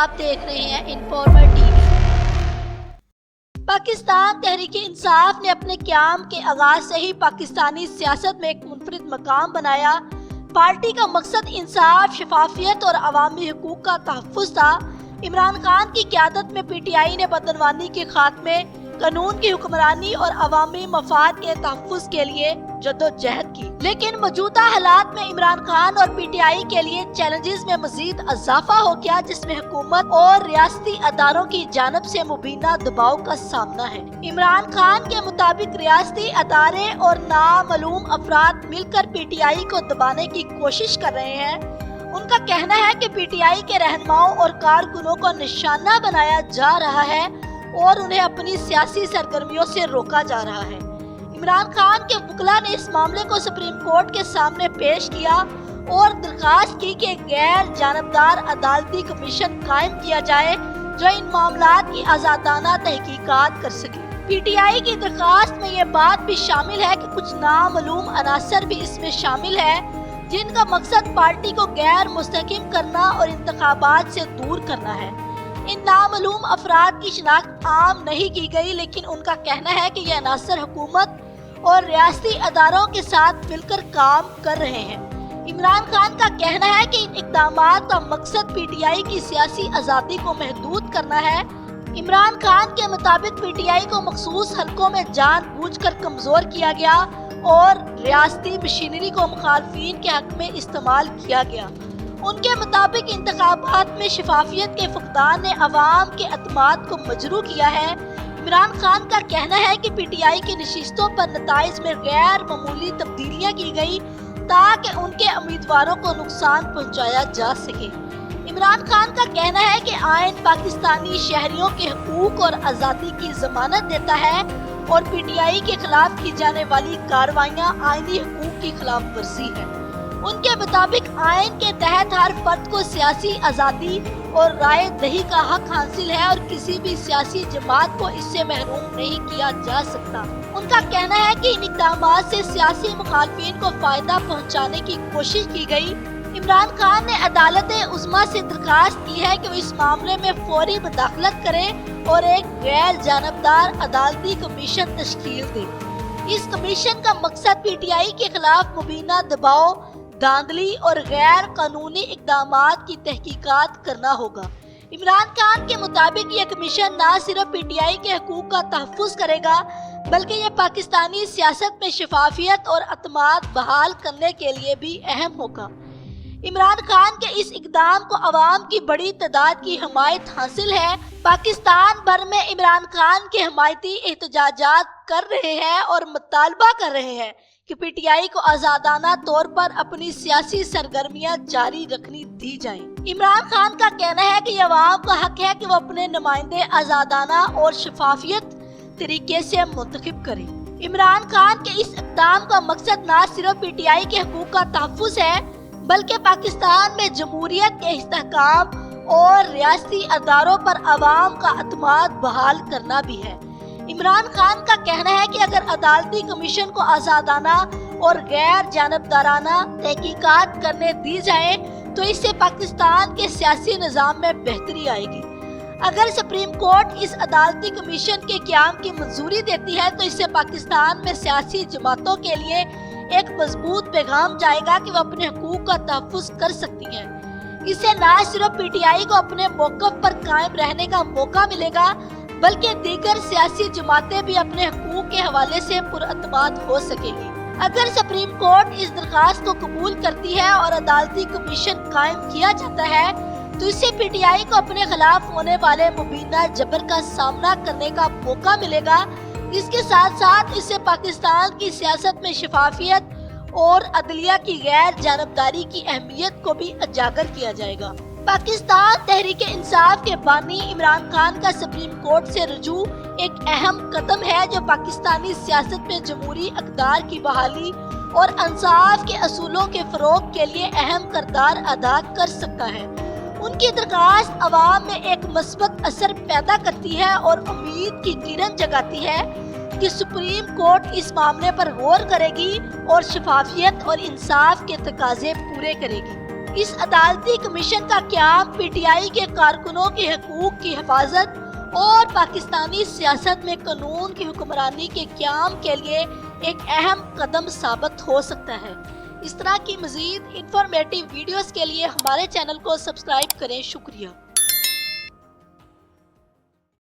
आप देख रहे हैं इन्फॉर्मर टीवी। पाकिस्तान तहरीक इंसाफ ने अपने क़याम के आगाज से ही पाकिस्तानी सियासत में एक मुनफरिद मकाम बनाया। पार्टी का मकसद इंसाफ, शफाफियत और अवामी हुकूक का तहफ़्फ़ुज़ था। इमरान खान की क़यादत में PTI ने बदनवानी के खात्मे, कानून की हुक्मरानी और अवामी मफाद के तहफ़्फ़ुज़ के लिए जद्दोजहद की। लेकिन मौजूदा हालात में इमरान खान और PTI के लिए चैलेंजेस में मजीद इजाफा हो गया, जिसमें हुकूमत और रियासती अदारों की जानिब से मुबीना दबाव का सामना है। इमरान खान के मुताबिक रियासती अदारे और नामालूम अफराद मिलकर PTI को दबाने की कोशिश कर रहे हैं। उनका कहना है कि PTI के रहनुमाओं और कारकुनों को निशाना बनाया जा रहा है और उन्हें अपनी सियासी सरगर्मियों से रोका जा रहा है। इमरान खान के वकील ने इस मामले को सुप्रीम कोर्ट के सामने पेश किया और दरखास्त की कि गैर जानबदार अदालती कमीशन कायम किया जाए जो इन मामलात की आज़ादाना तहकीकात कर सके। PTI की दरखास्त में ये बात भी शामिल है कि कुछ नामालूम अनासर भी इसमें शामिल है, जिनका मकसद पार्टी को गैर मुस्तहकम करना और इंतखाबात से दूर करना है। इन नामालूम अफराद की शिनाख्त आम नहीं की गई, लेकिन उनका कहना है कि ये अनासर हुकूमत और रियासती अदारों के साथ मिलकर काम कर रहे हैं। इमरान खान का कहना है कि इन इक़दामात का मकसद PTI की सियासी आज़ादी को महदूद करना है। इमरान खान के मुताबिक PTI को मखसूस हलकों में जानबूझकर कमजोर किया गया और रियासती मशीनरी को मुखालफिन के हक में इस्तेमाल किया गया। उनके मुताबिक इंतखाबात में शफाफियत के फुकदान ने अवाम के अतमाद को मजरू किया है। इमरान खान का कहना है कि PTI की नशिस्तों पर नताइज में गैर मामूली तब्दीलियां की गई ताकि उनके उम्मीदवारों को नुकसान पहुंचाया जा सके। इमरान खान का कहना है कि आइन पाकिस्तानी शहरियों के हुकूक और आज़ादी की जमानत देता है और PTI के खिलाफ की जाने वाली कार्रवाइयाँ आईनी हुकूक की खिलाफ वर्जी है। उनके मुताबिक आइन के तहत हर फर्द को सियासी आज़ादी और राय दही का हक हासिल है और किसी भी सियासी जमात को इससे महरूम नहीं किया जा सकता। उनका कहना है कि इन इक़दामात से सियासी मुखालफिन को फायदा पहुंचाने की कोशिश की गई। इमरान खान ने अदालत उज़्मा से दरखास्त की है कि वो इस मामले में फौरी मुदाखलत करें और एक गैर जानबदार अदालती कमीशन तश्कील दे। इस कमीशन का मकसद PTI के खिलाफ मुबीना दबाव, धांधली और गैर कानूनी इक़दामात की तहकीकात करना होगा। इमरान खान के मुताबिक ये कमीशन न सिर्फ PTI के हकूक का तहफ़्फ़ुज़ करेगा, बल्कि ये पाकिस्तानी सियासत में शफाफियत और अतमाद बहाल करने के लिए भी अहम होगा। इमरान खान के इस इक़दाम को अवाम की बड़ी तादाद की हमायत हासिल है। पाकिस्तान भर में इमरान खान के हमायती एहतजाजात कर रहे हैं और मुतालबा कर रहे हैं कि PTI को आज़ादाना तौर पर अपनी सियासी सरगर्मियां जारी रखनी दी जाएं। इमरान खान का कहना है कि अवाम का हक है कि वो अपने नुमाइंदे आज़ादाना और शफाफियत तरीके से मुंतखब करें। इमरान खान के इस इक़दाम का मकसद न सिर्फ PTI के हकूक का तहफ़्फ़ुज़ है, बल्कि पाकिस्तान में जमहूरियत के इस्तेहकाम और रियासती अदारों पर अवाम का अतमाद बहाल करना भी है। इमरान खान का कहना है कि अगर अदालती कमीशन को आज़ादाना और गैर जानबदाराना तहकीकात करने दी जाए तो इससे पाकिस्तान के सियासी निज़ाम में बेहतरी आएगी। अगर सुप्रीम कोर्ट इस अदालती कमीशन के क़याम की मंजूरी देती है तो इससे पाकिस्तान में सियासी जमातों के लिए एक मजबूत पैगाम जाएगा कि वो अपने हकूक का तहफ़्फ़ुज़ कर सकती हैं। इससे न सिर्फ PTI को अपने मौक़िफ़ पर कायम रहने का मौका मिलेगा, बल्कि दीगर सियासी जमातें भी अपने हकूक के हवाले से पुरअतमाद हो सकेगी। अगर सुप्रीम कोर्ट इस दरखास्त को कबूल करती है और अदालती कमीशन कायम किया जाता है तो इससे PTI को अपने खिलाफ होने वाले मुबीना जबर का सामना करने का मौका मिलेगा। इसके साथ साथ इससे पाकिस्तान की सियासत में शफाफियत और अदलिया की गैर जानबदारी की अहमियत को भी उजागर किया जाएगा। पाकिस्तान तहरीक इंसाफ के बानी इमरान खान का सुप्रीम कोर्ट से रुजू एक अहम कदम है जो पाकिस्तानी सियासत में जमहूरी अक़दार की बहाली और इंसाफ के असूलों के फ़रोग़ के लिए अहम किरदार अदा कर सकता है। उनकी दरखास्त अवाम में एक मस्बत असर पैदा करती है और उम्मीद की किरण जगाती है कि सुप्रीम कोर्ट इस मामले पर गौर करेगी और शफाफियत और इंसाफ के तकाजे पूरे करेगी। اس عدالتی کمیشن کا قیام پی ٹی آئی کے کارکنوں کے حقوق کی حفاظت اور پاکستانی سیاست میں قانون کی حکمرانی کے قیام کے لیے ایک اہم قدم ثابت ہو سکتا ہے۔ اس طرح کی مزید انفارمیٹیو ویڈیوز کے لیے ہمارے چینل کو سبسکرائب کریں۔ شکریہ۔